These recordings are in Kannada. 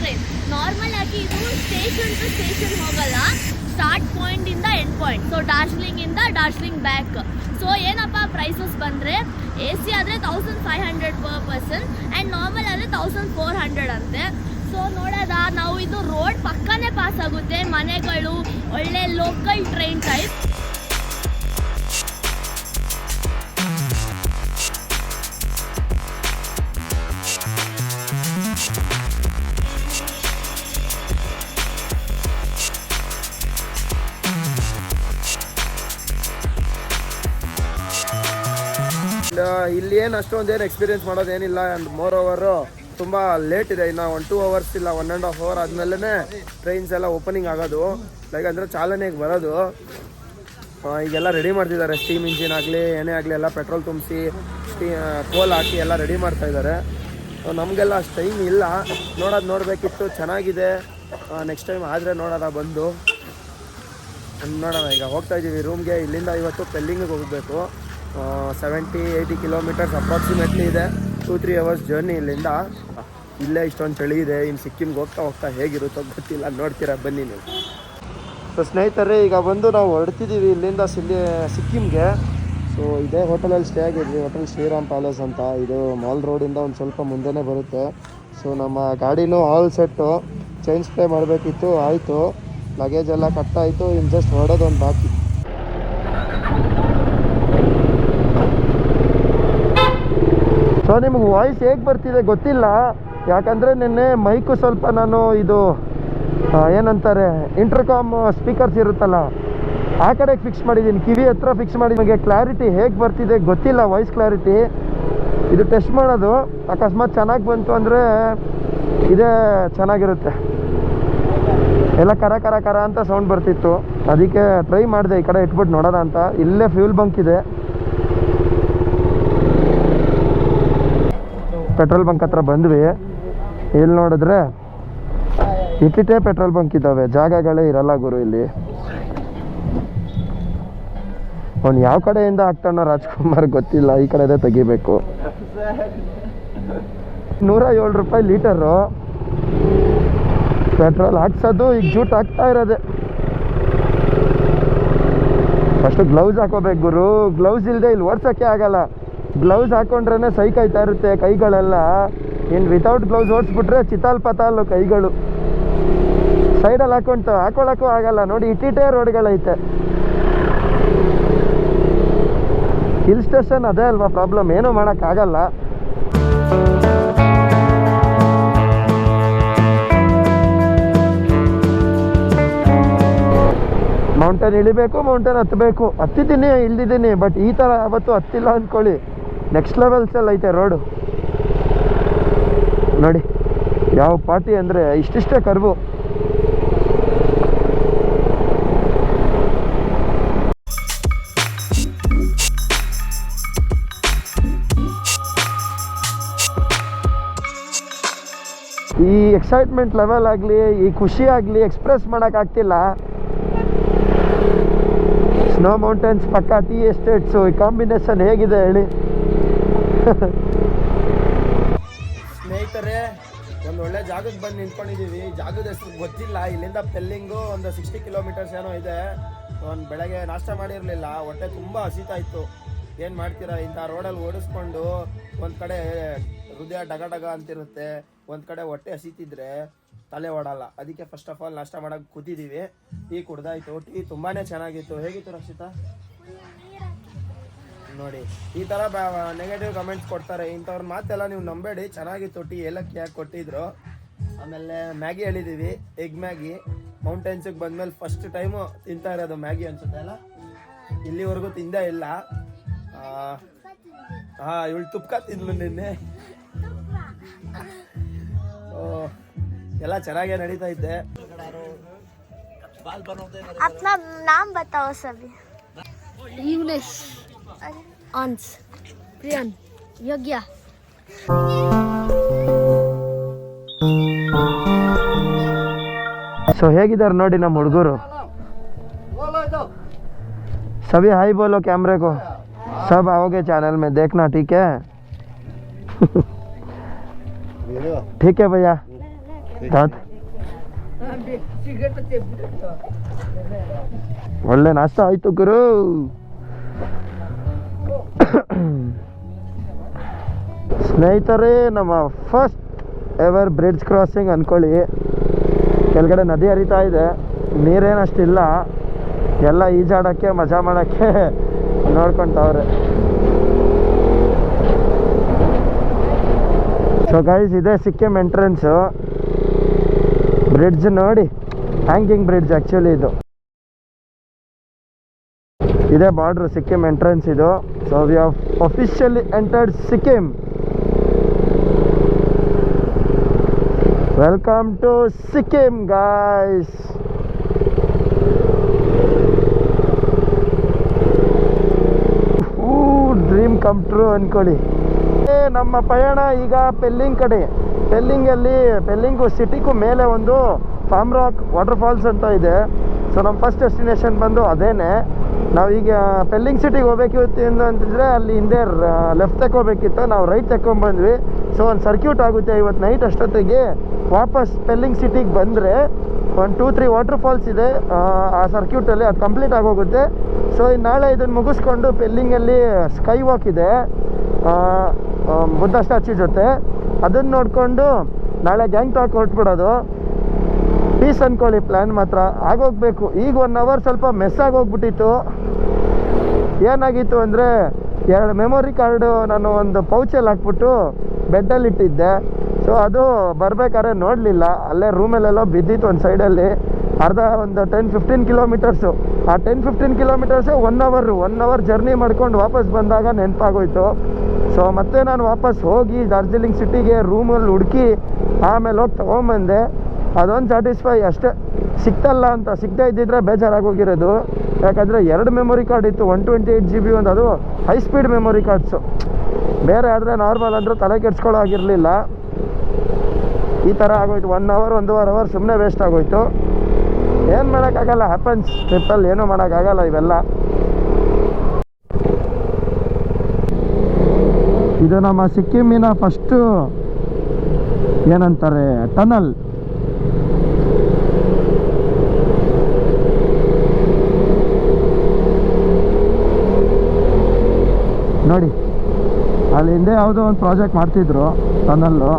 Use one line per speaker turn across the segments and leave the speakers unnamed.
ಟ್ರೈನ್. ನಾರ್ಮಲ್ ಆಗಿ ಇದು ಸ್ಟೇಷನ್ ಟು ಸ್ಟೇಷನ್ ಹೋಗಲ್ಲ, ಸ್ಟಾರ್ಟ್ ಪಾಯಿಂಟ್ ಇಂದ ಎಂಡ್ ಪಾಯಿಂಟ್. ಸೊ ಡಾರ್ಜಿಲಿಂಗ್ ಇಂದ ಡಾರ್ಜಿಲಿಂಗ್ ಬ್ಯಾಕ್. ಸೊ ಏನಪ್ಪ ಪ್ರೈಸಸ್ ಬಂದರೆ AC ಆದರೆ 1500 per person ಆ್ಯಂಡ್ ನಾರ್ಮಲ್ ಆದರೆ 1400 ಅಂತೆ. ಸೊ ನೋಡೋದ ನಾವು, ಇದು ರೋಡ್ ಪಕ್ಕನೇ ಪಾಸ್ ಆಗುತ್ತೆ, ಮನೆಗಳು, ಒಳ್ಳೆ ಲೋಕಲ್ ಟ್ರೈನ್ ಟೈಪ್.
ಇಲ್ಲಿ ಏನು ಅಷ್ಟೊಂದೇನು ಎಕ್ಸ್ಪೀರಿಯೆನ್ಸ್ ಮಾಡೋದೇನಿಲ್ಲ. ಆ್ಯಂಡ್ ಮೋರ್ ಓವರು ತುಂಬ ಲೇಟ್ ಇದೆ, ಇನ್ನು 1-2 hours ಇಲ್ಲ, 1.5 hour ಆದಮೇಲೆ ಟ್ರೈನ್ಸ್ ಎಲ್ಲ ಓಪನಿಂಗ್ ಆಗೋದು, ಲೈಕ್ ಅಂದರೆ ಚಾಲನೆಗೆ ಬರೋದು. ಈಗೆಲ್ಲ ರೆಡಿ ಮಾಡ್ತಿದ್ದಾರೆ, ಸ್ಟೀಮ್ ಇಂಜಿನ್ ಆಗಲಿ ಏನೇ ಆಗಲಿ ಎಲ್ಲ ಪೆಟ್ರೋಲ್ ತುಂಬಿಸಿ ಕೋಲ್ ಹಾಕಿ ಎಲ್ಲ ರೆಡಿ ಮಾಡ್ತಾ ಇದ್ದಾರೆ. ನಮಗೆಲ್ಲ ಅಷ್ಟು ಟೈಮ್ ಇಲ್ಲ, ನೋಡಬೇಕಿತ್ತು. ಚೆನ್ನಾಗಿದೆ, ನೆಕ್ಸ್ಟ್ ಟೈಮ್ ಆದರೆ ನೋಡೋದ ಬಂದು ನೋಡೋಣ. ಈಗ ಹೋಗ್ತಾ ಇದ್ದೀವಿ ರೂಮ್ಗೆ. ಇಲ್ಲಿಂದ ಇವತ್ತು ಪೆಲ್ಲಿಂಗಿಗೆ ಹೋಗಬೇಕು. 70-80 ಕಿಲೋಮೀಟರ್ಸ್ ಅಪ್ರಾಕ್ಸಿಮೇಟ್ಲಿ ಇದೆ. 2-3 hours ಜರ್ನಿ ಇಲ್ಲಿಂದ. ಇಲ್ಲೇ ಇಷ್ಟೊಂದು ಚಳಿ ಇದೆ. ಇನ್ನು ಸಿಕ್ಕಿಮ್ಗೆ ಹೋಗ್ತಾ ಹೇಗಿರುತ್ತೋ ಗೊತ್ತಿಲ್ಲ, ನೋಡ್ತೀರಾ ಬನ್ನಿ ನೀವು. ಸೊ ಸ್ನೇಹಿತರೆ, ಈಗ ಬಂದು ನಾವು ಹೊರಡ್ತಿದ್ದೀವಿ ಇಲ್ಲಿಂದ ಸಿಕ್ಕಿಮ್ಗೆ. ಸೊ ಇದೇ ಹೋಟೆಲಲ್ಲಿ ಸ್ಟೇ ಆಗಿದ್ವಿ, ಹೋಟೆಲ್ ಶ್ರೀರಾಮ್ ಪ್ಯಾಲೇಸ್ ಅಂತ. ಇದು ಮಾಲ್ ರೋಡಿಂದ ಒಂದು ಸ್ವಲ್ಪ ಮುಂದೆನೇ ಬರುತ್ತೆ. ಸೊ ನಮ್ಮ ಗಾಡಿನೂ ಆಲ್ ಸೆಟ್ಟು, ಚೈನ್ ಸ್ಪ್ರೇ ಮಾಡಬೇಕಿತ್ತು, ಆಯಿತು. ಲಗೇಜ್ ಎಲ್ಲ ಕಟ್ಟಾಯಿತು, ಇನ್ನು ಜಸ್ಟ್ ಹೊರಡೋದೊಂದು ಬಾಕಿ. ಸೊ ನಿಮ್ಗೆ ವಾಯ್ಸ್ ಹೇಗೆ ಬರ್ತಿದೆ ಗೊತ್ತಿಲ್ಲ, ಯಾಕಂದರೆ ನಿನ್ನೆ ಮೈಕು ಸ್ವಲ್ಪ ನಾನು ಇದು ಏನಂತಾರೆ ಇಂಟರ್ಕಾಮ್ ಸ್ಪೀಕರ್ಸ್ ಇರುತ್ತಲ್ಲ ಆ ಕಡೆಗೆ ಫಿಕ್ಸ್ ಮಾಡಿದ್ದೀನಿ, ಕಿವಿ ಹತ್ರ ಫಿಕ್ಸ್ ಮಾಡಿ. ನಿಮಗೆ ಕ್ಲಾರಿಟಿ ಹೇಗೆ ಬರ್ತಿದೆ ಗೊತ್ತಿಲ್ಲ, ವಾಯ್ಸ್ ಕ್ಲಾರಿಟಿ. ಇದು ಟೆಸ್ಟ್ ಮಾಡೋದು, ಅಕಸ್ಮಾತ್ ಚೆನ್ನಾಗಿ ಬಂತು ಅಂದರೆ ಇದೇ ಚೆನ್ನಾಗಿರುತ್ತೆ. ಎಲ್ಲ ಕರ ಕರ ಕರ ಅಂತ ಸೌಂಡ್ ಬರ್ತಿತ್ತು, ಅದಕ್ಕೆ ಟ್ರೈ ಮಾಡಿದೆ ಈ ಕಡೆ ಇಟ್ಬಿಟ್ಟು ನೋಡೋಣ ಅಂತ. ಇಲ್ಲೇ ಫ್ಯೂಲ್ ಬಂಕ್ ಇದೆ, ಪೆಟ್ರೋಲ್ ಬಂಕ್ ಹತ್ರ ಬಂದ್ವಿ. ಇಲ್ಲಿ ನೋಡಿದ್ರೆ ಇಟ್ಟಿಟ್ಟೇ ಪೆಟ್ರೋಲ್ ಬಂಕ್ ಇದ್ದಾವೆ, ಜಾಗಗಳೇ ಇರಲ್ಲ ಗುರು ಇಲ್ಲಿ. ಅವ್ನು ಯಾವ ಕಡೆಯಿಂದ ಹಾಕ್ತಾನೋ ರಾಜ್ಕುಮಾರ್ ಗೊತ್ತಿಲ್ಲ, ಈ ಕಡೆದೇ ತೆಗಿಬೇಕು. 107 ರೂಪಾಯಿ ಲೀಟರು ಪೆಟ್ರೋಲ್ ಹಾಕ್ಸೋದು, ಈಗ ಜೂಟ್ ಹಾಕ್ತಾ ಇರೋದೆ. ಫಸ್ಟು ಗ್ಲೌಸ್ ಹಾಕೋಬೇಕು ಗುರು, ಗ್ಲೌಸ್ ಇಲ್ಲದೆ ಇಲ್ಲಿ ಓಡ್ಸೋಕ್ಕೆ ಆಗಲ್ಲ. ಗ್ಲೌಸ್ ಹಾಕೊಂಡ್ರೆ ಸೈಕಾಯ್ತಾ ಇರುತ್ತೆ ಕೈಗಳೆಲ್ಲ. ಇನ್ನು ವಿತೌಟ್ ಗ್ಲೌಸ್ ಓಡಿಸ್ಬಿಟ್ರೆ ಚಿತಾಲ್ ಪತಾಲು ಕೈಗಳು. ಸೈಡಲ್ಲಿ ಹಾಕೊಳ್ಳೋಕ್ಕೂ ಆಗಲ್ಲ. ನೋಡಿ ಇಟ್ಟಿಟ್ಟೇ ರೋಡ್ಗಳೈತೆ. ಹಿಲ್ ಸ್ಟೇಷನ್ ಅದೇ ಅಲ್ವಾ ಪ್ರಾಬ್ಲಮ್, ಏನೂ ಮಾಡೋಕ್ಕಾಗಲ್ಲ. ಮೌಂಟೇನ್ ಇಳಿಬೇಕು, ಮೌಂಟೇನ್ ಹತ್ತಬೇಕು. ಹತ್ತಿದ್ದೀನಿ, ಇಳ್ದಿದ್ದೀನಿ, ಬಟ್ ಈ ಥರ ಯಾವತ್ತೂ ಹತ್ತಿಲ್ಲ ಅಂದ್ಕೊಳ್ಳಿ. ನೆಕ್ಸ್ಟ್ ಲೆವೆಲ್ಸಲ್ಲಿ ಐತೆ ರೋಡು. ನೋಡಿ ಯಾವ ಪಾರ್ಟಿ ಅಂದರೆ ಇಷ್ಟಿಷ್ಟೇ ಕರ್ವು. ಈ ಎಕ್ಸೈಟ್ಮೆಂಟ್ ಲೆವೆಲ್ ಆಗಲಿ, ಈ ಖುಷಿ ಆಗಲಿ ಎಕ್ಸ್ಪ್ರೆಸ್ ಮಾಡೋಕ್ಕಾಗ್ತಿಲ್ಲ. ಸ್ನೋ ಮೌಂಟೇನ್ಸ್ ಪಕ್ಕ ಟೀ ಎಸ್ಟೇಟ್ಸು, ಈ ಕಾಂಬಿನೇಷನ್ ಹೇಗಿದೆ ಹೇಳಿ. ಸ್ನೇಹಿತರೆ, ಒಂದು ಒಳ್ಳೆ ಜಾಗಕ್ಕೆ ಬಂದು ನಿಂತ್ಕೊಂಡಿದ್ದೀವಿ. ಜಾಗದ ಹೆಸರು ಗೊತ್ತಿಲ್ಲ. ಇಲ್ಲಿಂದ ಪೆಲ್ಲಿಂಗು ಒಂದು 60 ಕಿಲೋಮೀಟರ್ಸ್ ಏನೋ ಇದೆ. ಒಂದು ಬೆಳಗ್ಗೆ ನಾಷ್ಟ ಮಾಡಿರಲಿಲ್ಲ, ಹೊಟ್ಟೆ ತುಂಬ ಹಸಿತಾ ಇತ್ತು. ಏನು ಮಾಡ್ತೀರಾ, ಇಂಥ ರೋಡಲ್ಲಿ ಓಡಿಸ್ಕೊಂಡು ಒಂದು ಕಡೆ ಹೃದಯ ಡಗ ಡಗ ಅಂತಿರುತ್ತೆ, ಒಂದು ಕಡೆ ಹೊಟ್ಟೆ ಹಸಿತಿದ್ರೆ ತಲೆ ಓಡಲ್ಲ. ಅದಕ್ಕೆ ಫಸ್ಟ್ ಆಫ್ ಆಲ್ ನಾಷ್ಟ ಮಾಡೋಕ್ಕೆ ಕೂತಿದ್ದೀವಿ. ಟೀ ಕುಡ್ದಾಯ್ತು. ಟೀ ತುಂಬಾ ಚೆನ್ನಾಗಿತ್ತು. ಹೇಗಿತ್ತು ರಕ್ಷಿತಾ? ನೋಡಿ ಈ ಥರ ನೆಗೆಟಿವ್ ಕಮೆಂಟ್ಸ್ ಕೊಡ್ತಾರೆ, ಇಂಥವ್ರ ಮಾತೆಲ್ಲ ನೀವು ನಂಬೇಡಿ. ಚೆನ್ನಾಗಿತ್ತು ಟೀ, ಏಲಕ್ಕಿ ಹಾಕಿ ಕೊಟ್ಟಿದ್ರು. ಆಮೇಲೆ ಮ್ಯಾಗಿ ಹೇಳಿದ್ದೀವಿ, ಎಗ್ ಮ್ಯಾಗಿ. ಮೌಂಟೇನ್ಸಿಗೆ ಬಂದಮೇಲೆ ಫಸ್ಟ್ ಟೈಮು ತಿಂತಾ ಇರೋದು ಮ್ಯಾಗಿ ಅನ್ಸುತ್ತೆ ಅಲ್ಲ. ಇಲ್ಲಿವರೆಗೂ ತಿಂದೇ ಇಲ್ಲ. ಇವಳು ತುಪ್ಪ ತಿಂದ್ಲು ನಿನ್ನೆ. ಎಲ್ಲ ಚೆನ್ನಾಗೇ ನಡೀತಾ ಇದ್ದೆ.
अपना नाम बताओ सभी. यूनिस, अंश, प्रियन, यज्ञ.
ಸೊ ಹೇಗಿದ್ದಾರೆ ನೋಡಿ ನಮ್ಮ ಹುಡುಗರು. सभी हाई बोलो कैमरे को. सब आओगे चैनल में देखना, ठीक है? ठीक है भैया. ಒಳ್ಳೆ ನಾಷ್ಟ ಆಯ್ತು ಗುರು. ಸ್ನೇಹಿತರೆ, ನಮ್ಮ ಫಸ್ಟ್ ಎವರ್ ಬ್ರಿಡ್ಜ್ ಕ್ರಾಸಿಂಗ್ ಅಂದ್ಕೊಳ್ಳಿ. ಕೆಳಗಡೆ ನದಿ ಹರಿತಾ ಇದೆ, ನೀರೇನಷ್ಟಿಲ್ಲ, ಎಲ್ಲ ಈಜಾಡೋಕ್ಕೆ ಮಜಾ ಮಾಡೋಕ್ಕೆ ನೋಡ್ಕೊತಾವ್ರೆ. ಸೊ ಗೈಸ್, ಇದೇ ಸಿಕ್ಕಿಂ ಎಂಟ್ರೆನ್ಸು. ಬ್ರಿಡ್ಜ್ ನೋಡಿ, ಹ್ಯಾಂಗಿಂಗ್ ಬ್ರಿಡ್ಜ್ ಆ್ಯಕ್ಚುಲಿ ಇದು. ಇದೇ ಬಾರ್ಡ್ರು, ಸಿಕ್ಕಿಂ ಎಂಟ್ರೆನ್ಸ್ ಇದು. So we have officially entered Sikkim. Welcome to Sikkim guys. Dream come true ಅನ್ಕೊಳ್ಳಿ. ನಮ್ಮ ಪಯಣ ಈಗ ಪೆಲ್ಲಿಂಗ್ ಕಡೆ. ಪೆಲ್ಲಿಂಗು ಸಿಟಿಗೂ ಮೇಲೆ ಒಂದು ಫಾರ್ಮ್ ರಾಕ್ ವಾಟರ್ ಫಾಲ್ಸ್ ಅಂತ ಇದೆ. ಸೊ ನಮ್ಮ ಫಸ್ಟ್ ಡೆಸ್ಟಿನೇಷನ್ ಬಂದು ಅದೇನೆ. ನಾವೀಗ ಪೆಲ್ಲಿಂಗ್ ಸಿಟಿಗೆ ಹೋಗ್ಬೇಕಿತ್ತು ಅಂತಂದರೆ ಅಲ್ಲಿ ಹಿಂದೆ ಲೆಫ್ಟ್ ತಗೋಬೇಕಿತ್ತು, ನಾವು ರೈಟ್ ತಗೊಂಡ್ಬಂದ್ವಿ. ಸೊ ಒಂದು ಸರ್ಕ್ಯೂಟ್ ಆಗುತ್ತೆ ಇವತ್ತು ನೈಟ್ ಅಷ್ಟೊತ್ತಿಗೆ. ವಾಪಸ್ ಪೆಲ್ಲಿಂಗ್ ಸಿಟಿಗೆ ಬಂದರೆ 1-2-3 ವಾಟರ್ ಫಾಲ್ಸ್ ಇದೆ ಆ ಸರ್ಕ್ಯೂಟಲ್ಲಿ, ಅದು ಕಂಪ್ಲೀಟ್ ಆಗೋಗುತ್ತೆ. ಸೊ ಇನ್ನು ನಾಳೆ ಇದನ್ನು ಮುಗಿಸ್ಕೊಂಡು ಪೆಲ್ಲಿಂಗಲ್ಲಿ ಸ್ಕೈ ವಾಕ್ ಇದೆ ಬುದ್ಧ ಸ್ಟ್ಯಾಚ್ಯೂ ಜೊತೆ, ಅದನ್ನು ನೋಡಿಕೊಂಡು ನಾಳೆ ಗ್ಯಾಂಗ್ಟಾಕ್ ಹೊರಟ್ಬಿಡೋದು. ಪೀಸ್ ಅಂದ್ಕೊಳ್ಳಿ ಪ್ಲ್ಯಾನ್ ಮಾತ್ರ ಆಗೋಗ್ಬೇಕು. ಈಗ 1 ಅವರ್ ಸ್ವಲ್ಪ ಮೆಸ್ ಆಗೋಗ್ಬಿಟ್ಟಿತ್ತು. ಏನಾಗಿತ್ತು ಅಂದರೆ 2 ಮೆಮೊರಿ ಕಾರ್ಡು ನಾನು ಒಂದು ಪೌಚಲ್ಲಿ ಹಾಕ್ಬಿಟ್ಟು ಬೆಡ್ಡಲ್ಲಿ ಇಟ್ಟಿದ್ದೆ. ಸೊ ಅದು ಬರಬೇಕಾದ್ರೆ ನೋಡಲಿಲ್ಲ, ಅಲ್ಲೇ ರೂಮಲ್ಲೆಲ್ಲೋ ಬಿದ್ದಿತ್ತು ಒಂದು ಸೈಡಲ್ಲಿ. ಒಂದು 10-15 ಕಿಲೋಮೀಟರ್ಸು. ಆ 10-15 ಕಿಲೋಮೀಟರ್ಸು 1 ಅವರ್ ಜರ್ನಿ ಮಾಡ್ಕೊಂಡು ವಾಪಸ್ ಬಂದಾಗ ನೆನಪಾಗೋಯ್ತು. ಸೊ ಮತ್ತೆ ನಾನು ವಾಪಸ್ ಹೋಗಿ ಡಾರ್ಜಿಲಿಂಗ್ ಸಿಟಿಗೆ ರೂಮಲ್ಲಿ ಹುಡುಕಿ ಆಮೇಲೆ ಹೋಗಿ ತೊಗೊಂಬಂದೆ. ಅದೊಂದು ಸ್ಯಾಟಿಸ್ಫೈ ಅಷ್ಟೇ. ಸಿಕ್ತಲ್ಲ ಅಂತ, ಸಿಗದೇ ಇದ್ದಿದ್ರೆ ಬೇಜಾರಾಗೋಗಿರೋದು. ಯಾಕಂದರೆ 2 ಮೆಮೊರಿ ಕಾರ್ಡ್ ಇತ್ತು, 128 GB ಒಂದು, ಅದು ಹೈ ಸ್ಪೀಡ್ ಮೆಮೊರಿ ಕಾರ್ಡ್ಸು. ಬೇರೆ ಆದರೆ ನಾರ್ಮಲ್ ಅಂದರೆ ತಲೆ ಕೆಡ್ಸ್ಕೊಳ್ಳೋ ಆಗಿರಲಿಲ್ಲ. ಈ ಥರ ಆಗೋಯ್ತು. 1-1.5 ಅವರ್ ಸುಮ್ಮನೆ ವೇಸ್ಟ್ ಆಗೋಯ್ತು. ಏನು ಮಾಡೋಕ್ಕಾಗಲ್ಲ, ಹ್ಯಾಪನ್ಸ್. ಟ್ರಿಪ್ಪಲ್ಲಿ ಏನೂ ಮಾಡೋಕ್ಕಾಗಲ್ಲ ಇವೆಲ್ಲ. ಇದು ನಮ್ಮ ಸಿಕ್ಕಿಮಿನ ಫಸ್ಟು ಏನಂತಾರೆ ಟನಲ್. ನೋಡಿ, ಅಲ್ಲಿ ಹಿಂದೆ ಯಾವುದೋ ಒಂದು ಪ್ರಾಜೆಕ್ಟ್ ಮಾಡ್ತಿದ್ರು ಟನಲ್ಲು.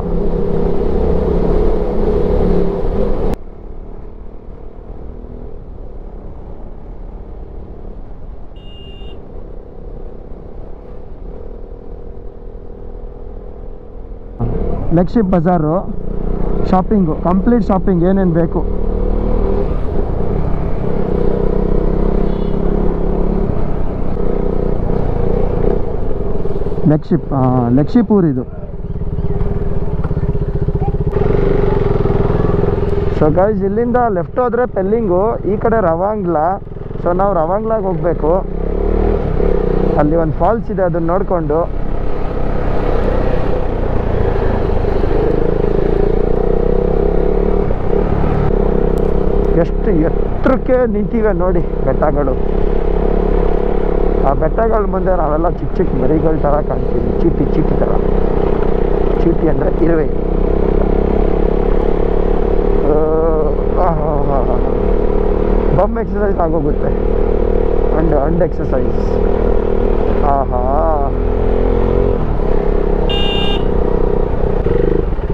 ಲೆಗ್ಶಿಪ್ ಬಜಾರು, ಶಾಪಿಂಗು, ಕಂಪ್ಲೀಟ್ ಶಾಪಿಂಗ್ ಏನೇನು ಬೇಕು. ಲೆಗ್ಶಿಪ್ ಊರಿದು. ಸೊ ಗೈಸ್, ಇಲ್ಲಿಂದ ಲೆಫ್ಟ್ ಹೋದರೆ ಪೆಲ್ಲಿಂಗು, ಈ ಕಡೆ ರವಾಂಗ್ಲಾ. ಸೊ ನಾವು ರವಾಂಗ್ಲಾಗೆ ಹೋಗಬೇಕು. ಅಲ್ಲಿ ಒಂದು ಫಾಲ್ಸ್ ಇದೆ, ಅದನ್ನು ನೋಡಿಕೊಂಡು ಎಷ್ಟು ಎತ್ತರಕ್ಕೆ ನಿಂತಿವೆ ನೋಡಿ ಬೆಟ್ಟಗಳು. ಆ ಬೆಟ್ಟಗಳ ಮುಂದೆ ನಾವೆಲ್ಲ ಚಿಕ್ಕ ಚಿಕ್ಕ ಮರಿಗಳ ಥರ ಕಾಣ್ತೀವಿ. ಚೀಟಿ ಥರ. ಚೀಟಿ ಅಂದರೆ ಇರುವೆ. ಬಮ್ ಎಕ್ಸಸೈಸ್ ಆಗೋಗುತ್ತೆ. And exercise. ಆಹಾ,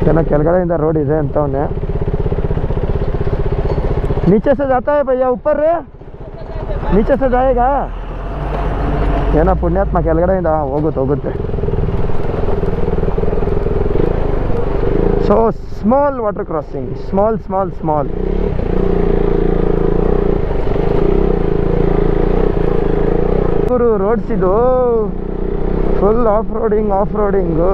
ಏನೋ ಕೆಳಗಡೆಯಿಂದ ರೋಡ್ ಇದೆ ಅಂತವನ್ನೇ. नीचे से जाता है भैया, ऊपर रे नीचे से जाएगा. ಏನೋ ಪುಣ್ಯಾತ್ಮ ಕೆಳಗಡೆಯಿಂದ ಹೋಗುತ್ತೆ. So small water crossing, small ಗುರು ರೋಡ್ಸ್ ಇದು. ಫುಲ್ ಆಫ್ ರೋಡಿಂಗು.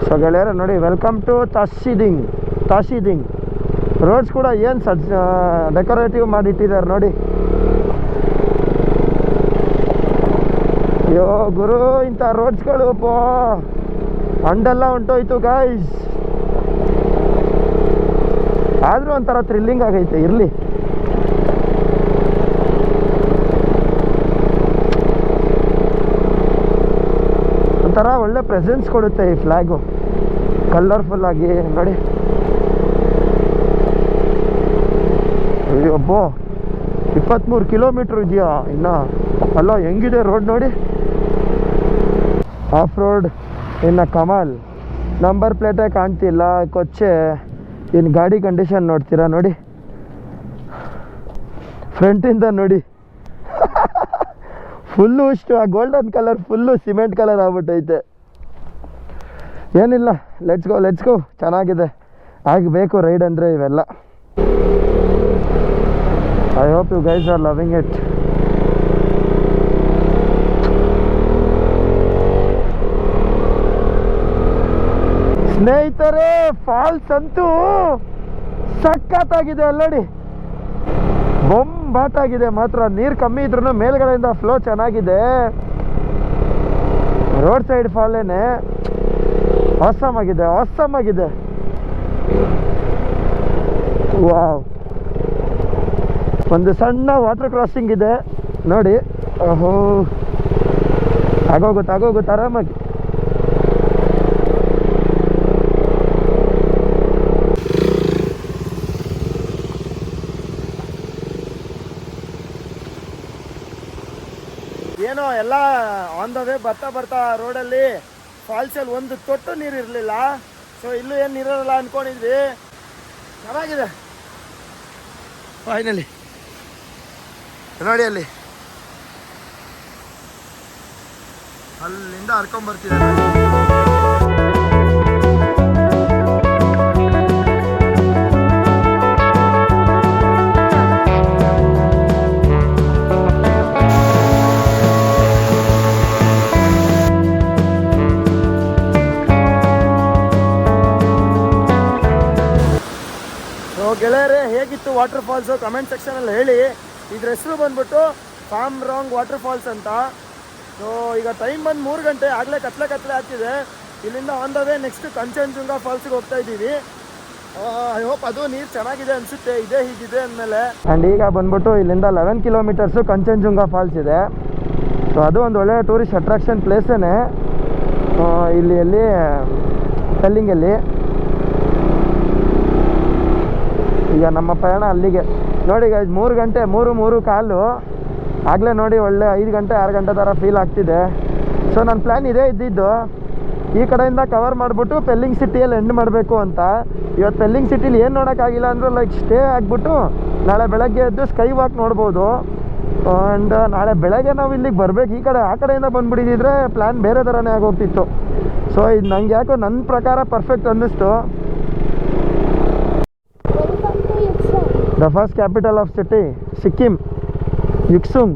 ಸೊ ಗೆಳೆಯರ ನೋಡಿ, ವೆಲ್ಕಮ್ ಟು ತಾಶಿದಿಂಗ್. ರೋಡ್ಸ್ ಕೂಡ ಏನು ಡೆಕೋರೇಟಿವ್ ಮಾಡಿಟ್ಟಿದ್ದಾರೆ ನೋಡಿ. ಅಯ್ಯೋ ಗುರು, ಇಂಥ ರೋಡ್ಸ್ಗಳು ಹಂಡೆಲ್ಲ ಹೊಂಟೋಯ್ತು ಗೈಸ್. ಆದರೂ ಒಂಥರ ಥ್ರಿಲ್ಲಿಂಗ್ ಆಗೈತೆ. ಇರಲಿ, ಒಂಥರ ಒಳ್ಳೆ ಪ್ರೆಸೆನ್ಸ್ ಕೊಡುತ್ತೆ ಈ ಫ್ಲ್ಯಾಗು, ಕಲರ್ಫುಲ್ ಆಗಿ ನೋಡಿ. ಅಯ್ಯಬ್ಬೋ 23 ಕಿಲೋಮೀಟ್ರ್ ಇದೆಯಾ ಇನ್ನು. ಅಲ್ಲ ಹೆಂಗಿದೆ ರೋಡ್ ನೋಡಿ, ಆಫ್ ರೋಡ್. ಇನ್ನು ಕಮಾಲ್, ನಂಬರ್ ಪ್ಲೇಟೇ ಕಾಣ್ತಿಲ್ಲ, ಕೊಚ್ಚೆ. ಇನ್ನು ಗಾಡಿ ಕಂಡೀಷನ್ ನೋಡ್ತೀರಾ ನೋಡಿ, ಫ್ರಂಟಿಂದ ನೋಡಿ ಫುಲ್ಲು ಇಷ್ಟು ಆ golden colour full cement colour ಆಗ್ಬಿಟ್ಟೈತೆ. ಏನಿಲ್ಲ, ಲೆಟ್ಸ್ ಗೋ ಚೆನ್ನಾಗಿದೆ. ಆಗಬೇಕು ರೈಡ್ ಅಂದರೆ ಇವೆಲ್ಲ. I hope you guys are loving it. ಸ್ನೇಹಿತರೆ, ಫಾಲ್ಸ್ ಅಂತೂ ಸಖತ್ತಾಗಿದೆ ಅಲ್ಲಡಿ, ಬೊಂಬಾಟಾಗಿದೆ ಮಾತ್ರ. ನೀರು ಕಮ್ಮಿ ಇದ್ರೂ ಮೇಲ್ಗಡೆಯಿಂದ ಫ್ಲೋ ಚೆನ್ನಾಗಿದೆ. ರೋಡ್ ಸೈಡ್ ಫಾಲೇನೆ ಆಸಮ್ ಆಗಿದೆ. ವಾವ್, ಒಂದು ಸಣ್ಣ ವಾಟರ್ ಕ್ರಾಸಿಂಗ್ ಇದೆ ನೋಡಿ. ಓಹೋ, ಆಗೋಗುತ್ತೆ ಆರಾಮಾಗಿ. ಏನೋ ಎಲ್ಲ ಆನ್ ದ ವೇ ಬರ್ತಾ ರೋಡಲ್ಲಿ ಫಾಲ್ಸಲ್ಲಿ ಒಂದು ತೊಟ್ಟು ನೀರು ಇರಲಿಲ್ಲ. ಸೊ ಇಲ್ಲೂ ಏನು ನೀರಿರಲ್ಲ ಅಂದ್ಕೊಂಡಿದ್ವಿ. ಚೆನ್ನಾಗಿದೆ ಫೈನಲಿ. ನೋಡಿ ಅಲ್ಲಿಂದ ಹರ್ಕೊಂಬರ್ತಿದೆ. ಗೆಳೆಯರೇ, ಹೇಗಿತ್ತು ವಾಟರ್ ಫಾಲ್ಸು ಕಮೆಂಟ್ ಸೆಕ್ಷನಲ್ಲಿ ಹೇಳಿ. ಇದ್ರ ಹೆಸರು ಬಂದ್ಬಿಟ್ಟು ಫಾರ್ಮ್ ರಾಂಗ್ ವಾಟರ್ ಫಾಲ್ಸ್ ಅಂತ. ಸೊ ಈಗ ಟೈಮ್ ಬಂದು 3 ಗಂಟೆ, ಆಗಲೇ ಕತ್ಲೆ ಆಗ್ತಿದೆ. ಇಲ್ಲಿಂದ ಆನ್ ದ ವೇ ನೆಕ್ಸ್ಟ್ ಕಂಚನಜುಂಗ ಫಾಲ್ಸಿಗೆ ಹೋಗ್ತಾ ಇದ್ದೀವಿ. ಐ ಹೋಪ್ ಅದು ನೀರು ಚೆನ್ನಾಗಿದೆ ಅನಿಸುತ್ತೆ, ಹೀಗಿದೆ ಅಂದಮೇಲೆ. ಆ್ಯಂಡ್ ಈಗ ಬಂದ್ಬಿಟ್ಟು ಇಲ್ಲಿಂದ 11 ಕಿಲೋಮೀಟರ್ಸು ಕಂಚನಜುಂಗ ಫಾಲ್ಸ್ ಇದೆ. ಸೊ ಅದು ಒಂದು ಒಳ್ಳೆಯ ಟೂರಿಸ್ಟ್ ಅಟ್ರಾಕ್ಷನ್ ಪ್ಲೇಸೇ ಇಲ್ಲಿ ಕಲ್ಲಿಂಗಲ್ಲಿ. ಈಗ ನಮ್ಮ ಪ್ರಯಾಣ ಅಲ್ಲಿಗೆ ನೋಡಿ ಗೈಸ್. 3 ಗಂಟೆ 3 ಕಾಲು ಆಗಲೇ ನೋಡಿ, ಒಳ್ಳೆ 5 ಗಂಟೆ 6 ಗಂಟೆ ಥರ ಫೀಲ್ ಆಗ್ತಿದೆ. ಸೊ ನನ್ನ ಪ್ಲ್ಯಾನ್ ಇದೇ ಇದ್ದಿದ್ದು, ಈ ಕಡೆಯಿಂದ ಕವರ್ ಮಾಡಿಬಿಟ್ಟು ಪೆಲ್ಲಿಂಗ್ ಸಿಟಿಯಲ್ಲಿ ಎಂಡ್ ಮಾಡಬೇಕು ಅಂತ. ಇವತ್ತು ಪೆಲ್ಲಿಂಗ್ ಸಿಟಿಲಿ ಏನು ನೋಡೋಕ್ಕಾಗಿಲ್ಲ ಅಂದರೂ ಲೈಕ್ ಸ್ಟೇ ಆಗಿಬಿಟ್ಟು ನಾಳೆ ಬೆಳಗ್ಗೆ ಎದ್ದು ಸ್ಕೈ ವಾಕ್ ನೋಡ್ಬೋದು. ಆ್ಯಂಡ್ ನಾಳೆ ಬೆಳಗ್ಗೆ ನಾವು ಇಲ್ಲಿಗೆ ಬರಬೇಕು. ಆ ಕಡೆಯಿಂದ ಬಂದುಬಿಟ್ಟಿದ್ರೆ ಪ್ಲ್ಯಾನ್ ಬೇರೆ ಥರನೇ ಆಗೋಗ್ತಿತ್ತು. ಸೊ ಇದು ನಂಗೆ ಯಾಕೋ ನನ್ನ ಪ್ರಕಾರ ಪರ್ಫೆಕ್ಟ್ ಅನ್ನಿಸ್ತು. The first capital of city Sikkim, Yuksom.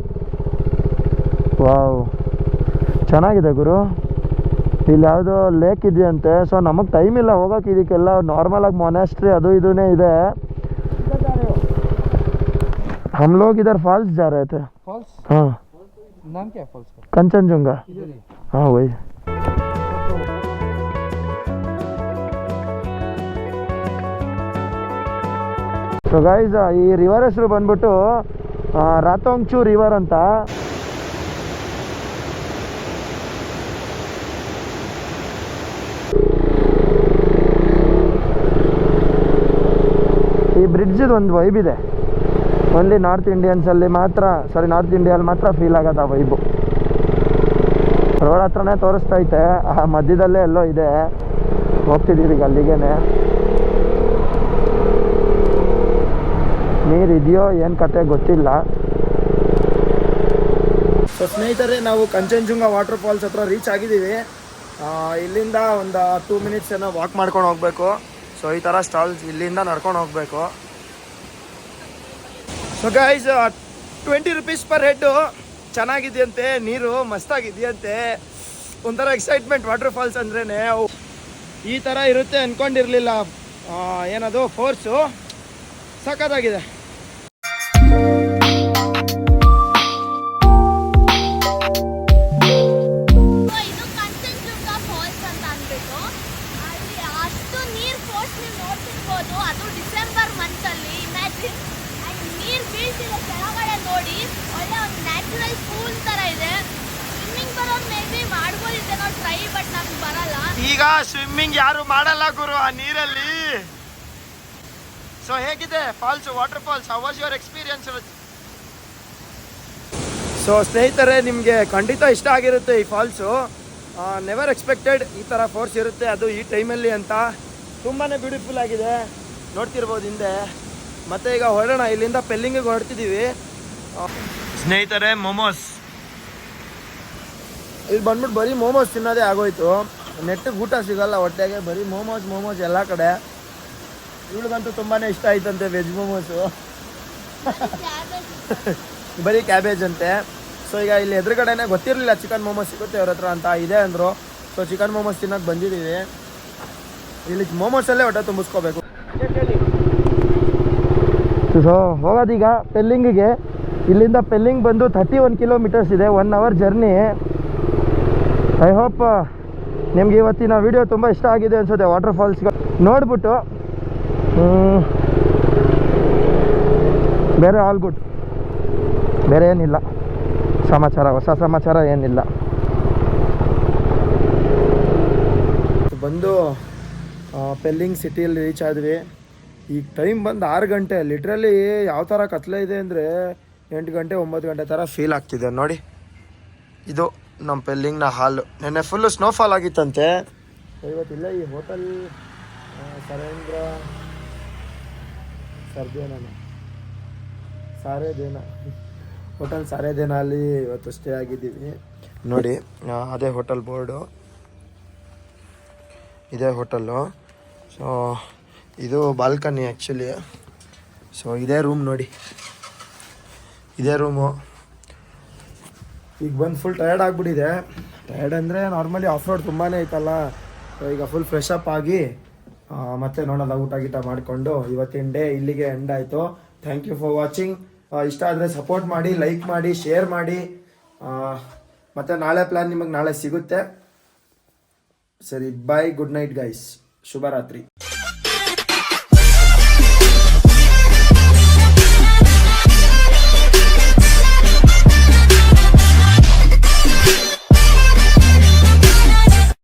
Wow, ಚೆನ್ನಾಗಿದೆ ಗುರು. ಇಲ್ಲಿ ಯಾವುದೋ ಲೇಕ್ ಇದೆಯಂತೆ. ಸೊ ನಮಗೆ ಟೈಮ್ ಇಲ್ಲ ಹೋಗೋಕೆ. ಇದಕ್ಕೆಲ್ಲ ನಾರ್ಮಲಾಗಿ ಮೊನಾಸ್ಟ್ರಿ ಅದು ಇದೂನೇ ಇದೆ. हम लोग इधर फॉल्स जा रहे थे. फॉल्स? हाँ. नाम क्या है फॉल्स का? कंचनजुंगा. हाँ वही. ಸೊ ಗೈಸ್, ಈ ರಿವರ್ ಹೆಸರು ಬಂದ್ಬಿಟ್ಟು ರಾತೋಂಗ್ಚು ರಿವರ್ ಅಂತ. ಈ ಬ್ರಿಡ್ಜ್ ಒಂದು ವೈಬ್ ಇದೆ. ಓನ್ಲಿ ನಾರ್ತ್ ಇಂಡಿಯನ್ಸಲ್ಲಿ ಮಾತ್ರ, ನಾರ್ತ್ ಇಂಡಿಯಲ್ಲಿ ಮಾತ್ರ ಫೀಲ್ ಆಗೋದು ಆ ವೈಬು. ರೋಡ್ ಹತ್ರನೇ ತೋರಿಸ್ತೈತೆ, ಆ ಮಧ್ಯದಲ್ಲೇ ಎಲ್ಲೋ ಇದೆ. ಹೋಗ್ತಿದ್ದೀವಿ ಈಗ ಅಲ್ಲಿಗೇನೆ. ನೀರಿದೆಯೋ ಏನು ಕತೆ ಗೊತ್ತಿಲ್ಲ. ಸೊ ಸ್ನೇಹಿತರೆ, ನಾವು ಕಂಚನಜುಂಗ ವಾಟರ್ ಫಾಲ್ಸ್ ಹತ್ರ ರೀಚ್ ಆಗಿದ್ದೀವಿ. ಇಲ್ಲಿಂದ ಒಂದು 2 ಮಿನಿಟ್ಸ್ ಏನೋ ವಾಕ್ ಮಾಡ್ಕೊಂಡು ಹೋಗಬೇಕು. ಸೊ ಈ ಥರ ಸ್ಟಾಲ್ಸ್ ಇಲ್ಲಿಂದ ನಡ್ಕೊಂಡು ಹೋಗಬೇಕು. So guys, 20 rupees per head. ಚೆನ್ನಾಗಿದೆಯಂತೆ, ನೀರು ಮಸ್ತಾಗಿದೆಯಂತೆ. ಒಂಥರ ಎಕ್ಸೈಟ್ಮೆಂಟ್ ವಾಟರ್ ಫಾಲ್ಸ್ ಅಂದ್ರೇ. ಈ ಥರ ಇರುತ್ತೆ ಅಂದ್ಕೊಂಡಿರಲಿಲ್ಲ. ಏನದು ಫೋರ್ಸು ಸಖತ್ತಾಗಿದೆ.
ಅದು ಡಿಸೆಂಬರ್ ಮಂತಲ್ಲಿ ಇಮ್ಯಾಜಿನ್. ಆ್ಯಂಡ್ ನೀರು ಬೀಳ್ತಿದೆ ಕೆಳಗಡೆ ನೋಡಿ, ಒಳ್ಳೆ ಒಂದು ನ್ಯಾಚುರಲ್ ಪೂಲ್ ಥರ ಇದೆ. ಸ್ವಿಮ್ಮಿಂಗ್ ಬರೋರು ಮೇ ಬಿ ಮಾಡ್ಬೋದಿತ್ತೇನೋ ಟ್ರೈ, ಬಟ್ ನಮ್ಗೆ ಬರಲ್ಲ.
ಈಗ ಸ್ವಿಮ್ಮಿಂಗ್ ಯಾರು ಮಾಡಲ್ಲ ಗುರು ಆ ನೀರಲ್ಲಿ. ಸೊ ಹೇಗಿದೆ falls, water falls? How was your experience? So ಸ್ನೇಹಿತರೆ, ನಿಮಗೆ ಖಂಡಿತ ಇಷ್ಟ ಆಗಿರುತ್ತೆ ಈ ಫಾಲ್ಸು. ನೆವರ್ ಎಕ್ಸ್ಪೆಕ್ಟೆಡ್ ಈ ಥರ ಫೋರ್ಸ್ ಇರುತ್ತೆ, ಅದು ಈ ಟೈಮಲ್ಲಿ ಅಂತ. ತುಂಬಾ ಬ್ಯೂಟಿಫುಲ್ ಆಗಿದೆ, ನೋಡ್ತಿರ್ಬೋದು ಹಿಂದೆ. ಮತ್ತು ಈಗ ಹೊರಡೋಣ, ಇಲ್ಲಿಂದ ಪೆಲ್ಲಿಂಗಿಗೆ ಹೊರಡ್ತಿದ್ದೀವಿ ಸ್ನೇಹಿತರೆ. ಮೊಮೋಸ್ ಇಲ್ಲಿ ಬಂದ್ಬಿಟ್ಟು ಬರೀ ಮೋಮೋಸ್ ತಿನ್ನೋದೇ ಆಗೋಯ್ತು. ನೆಟ್ಟಿಗೆ ಊಟ ಸಿಗಲ್ಲ ಹೊಟ್ಟೆಗೆ, ಬರೀ ಮೋಮೋಸ್ ಎಲ್ಲ ಕಡೆ. ಇವಳಿಗಂತೂ ತುಂಬಾ ಇಷ್ಟ ಆಯ್ತಂತೆ ವೆಜ್ ಮೋಮೋಸು. ಬರೀ ಕ್ಯಾಬೇಜ್ ಅಂತೆ. ಸೊ ಈಗ ಇಲ್ಲಿ ಎದುರುಗಡೆನೆ ಗೊತ್ತಿರಲಿಲ್ಲ ಚಿಕನ್ ಮೋಮೋಸ್ ಸಿಗುತ್ತೆ ಅವ್ರ ಹತ್ರ ಅಂತ, ಇದೆ ಅಂದರು. ಸೊ ಚಿಕನ್ ಮೋಮೋಸ್ ತಿನ್ನೋಕೆ ಬಂದಿದ್ದೀವಿ. ಇಲ್ಲಿ ಮೋಮೋಸಲ್ಲೇ ಹೊಟ್ಟೆ ತುಂಬಿಸ್ಕೋಬೇಕು. ಸೊ ಹೋಗೋದೀಗ ಪೆಲ್ಲಿಂಗಿಗೆ. ಇಲ್ಲಿಂದ ಪೆಲ್ಲಿಂಗ್ ಬಂದು 31 ಕಿಲೋಮೀಟರ್ಸ್ ಇದೆ, 1 ಅವರ್ ಜರ್ನಿ. ಐ ಹೋಪ್ ನಿಮ್ಗೆ ಇವತ್ತಿನ ವಿಡಿಯೋ ತುಂಬ ಇಷ್ಟ ಆಗಿದೆ ಅನ್ಸುತ್ತೆ. ವಾಟರ್ ಫಾಲ್ಸ್ಗೆ ನೋಡ್ಬಿಟ್ಟು ಬೇರೆ ಆಲ್ ಗುಡ್, ಬೇರೆ ಏನಿಲ್ಲ ಸಮಾಚಾರ, ಹೊಸ ಸಮಾಚಾರ ಏನಿಲ್ಲ. ಬಂದು ಪೆಲ್ಲಿಂಗ್ ಸಿಟಿಯಲ್ಲಿ ರೀಚ್ ಆದ್ವಿ. ಈಗ ಟೈಮ್ ಬಂದು 6 ಗಂಟೆ. ಲಿಟ್ರಲಿ ಯಾವ ಥರ ಕತ್ಲೆ ಇದೆ ಅಂದರೆ 8 ಗಂಟೆ 9 ಗಂಟೆ ಥರ ಫೀಲ್ ಆಗ್ತಿದೆ ನೋಡಿ. ಇದು ನಮ್ಮ ಪೆಲ್ಲಿಂಗ್ನ ಹಾಲು. ನೆನ್ನೆ ಫುಲ್ಲು ಸ್ನೋಫಾಲ್ ಆಗಿತ್ತಂತೆ. ಇವತ್ತಿಲ್ಲ ಈ ಹೋಟೆಲ್ ಹೋಟೆಲ್ ಸಾರೇದೇನ ಅಲ್ಲಿ ಇವತ್ತು ಸ್ಟೇ ಆಗಿದ್ದೀವಿ ನೋಡಿ. ಅದೇ ಹೋಟೆಲ್ ಬೋರ್ಡು, ಇದೇ ಹೋಟೆಲ್ಲು. ಸೊ ಇದು ಬಾಲ್ಕನಿ ಆ್ಯಕ್ಚುಲಿ. ಸೊ ಇದೇ ರೂಮ್ ನೋಡಿ, ಇದೇ ರೂಮು. ಈಗ ಬಂದು ಫುಲ್ ಟಯರ್ಡ್ ಆಗಿಬಿಟ್ಟಿದೆ. ಟಯರ್ಡ್ ಅಂದರೆ ನಾರ್ಮಲಿ ಆಫ್ ರೋಡ್ ತುಂಬಾ ಐತಲ್ಲ. ಸೊ ಈಗ ಫುಲ್ ಫ್ರೆಶ್ ಅಪ್ ಆಗಿ ಮತ್ತೆ ನೋಡೋದ ಊಟ ಗೀಟ ಮಾಡಿಕೊಂಡು ಇವತ್ತಿನ ಡೇ ಇಲ್ಲಿಗೆ ಎಂಡ್ ಆಯಿತು. Thank you for watching. ಇಷ್ಟ ಆದರೆ ಸಪೋರ್ಟ್ ಮಾಡಿ, ಲೈಕ್ ಮಾಡಿ, ಶೇರ್ ಮಾಡಿ. ಮತ್ತು ನಾಳೆ ಪ್ಲ್ಯಾನ್ ನಿಮಗೆ ನಾಳೆ ಸಿಗುತ್ತೆ. ಸರಿ, ಬಾಯ್, ಗುಡ್ ನೈಟ್ ಗೈಸ್, ಶುಭರಾತ್ರಿ.